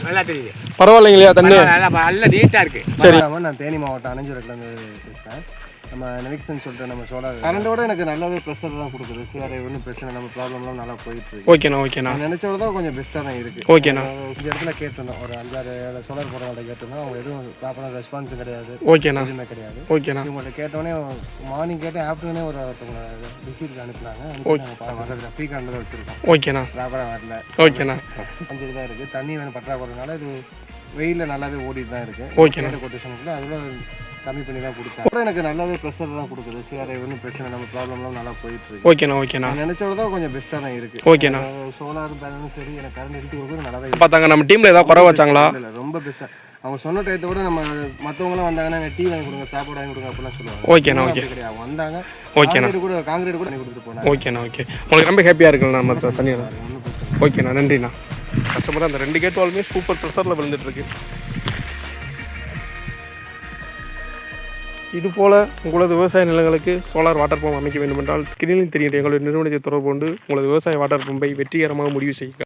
நல்லா தெரியுது. பரவாயில்லைங்களா தண்ணி? நல்ல நீட்டாக இருக்குது. சரி. நான் தேனி மாவட்டம் அணைஞ்சூர்லேருந்து பேசுகிறேன். நம்ம நெவிக்ஸ்ன்னு சொல்லிட்டு நம்ம சோலார் கரண்டோட எனக்கு நல்லாவே ப்ரெஷர் தான் கொடுக்குது. சிஆர்ஐ ஒன்றும் பிரச்சனை, நம்ம ப்ராப்ளம்லாம் நல்லா போயிட்டு இருக்கு. ஓகேண்ணா. நினைச்சோட தான் கொஞ்சம் பெஸ்ட்டாக தான் இருக்குது. ஓகேண்ணா. இந்த இடத்துல கேட்டிருந்தோம், ஒரு 5-6 சோலார் போடுறவங்கள்ட்ட கேட்டிருந்தோம். அவங்க எதுவும் ப்ராப்பராக ரெஸ்பான்ஸும் கிடையாது. எதுவுமே கிடையாது. இவங்கள்ட்ட கேட்டோடனே மார்னிங் கேட்டேன், ஆஃப்டர்நூனே ஒருத்தவங்க விசிட்டுக்கு அனுப்புனாங்க. வரல, ஃப்ரீ கரண்ட் தான் வச்சுருக்கோம். ப்ராப்பராக வரல. 5 தான் இருக்குது. தண்ணி வேணும் பற்றாக்குறதுனால இது வெயிலில் நல்லாவே ஓடிட்டு தான் இருக்குது. கேட்ட கொட்டேஷனுக்குள்ள அதில் கம்மி பண்ணி தான் கொடுத்தேன். எனக்கு நல்லாவே ப்ரெஷர் தான் கொடுக்குது. சிஆர்ஐ ஒன்றும் பிரச்சனை, நம்ம ப்ராப்ளம்லாம் நல்லா போயிட்டு இருக்கு. நினைச்சோட தான் கொஞ்சம் பெஸ்ட்டாக தான் இருக்குது. சோலார் பேனலும் சரி, எனக்கு கரண்ட் எடுத்து கொடுக்குறது நல்லா தான் பார்த்தாங்க. நம்ம டீமில் ஏதாவது குறை வச்சாங்களா? இல்லை, ரொம்ப பெஸ்ட்டாக. அவங்க சொன்ன டயத்தை விட நம்ம மற்றவங்களாம் வந்தாங்கன்னா டீ வாங்கி கொடுங்க, சாப்பாடு வாங்கி கொடுங்க அப்படிலாம் சொல்லுவாங்க. கிடையாது, வந்தாங்க. காங்கிரீட் கூட பண்ணி கொடுத்துட்டு போனாங்க. உங்களுக்கு ரொம்ப ஹாப்பியாக இருக்குல்ல நம்ம தண்ணியில்? நன்றிண்ணா. கஸ்டமர் அந்த 2 கேட் வாலுமே சூப்பர் ப்ரெஷரில் விழுந்துட்டு இருக்கு. இதுபோல் உங்களது விவசாய நிலங்களுக்கு சோலார் வாட்டர் பம்ப் அமைக்க வேண்டுமென்றால் ஸ்கிரீனில் தெரிகின்ற எங்களுடைய நிறுவனத்தை தொடர்பு கொண்டு உங்களது விவசாய வாட்டர் பம்பை வெற்றிகரமாக முடிவு செய்யுங்கள்.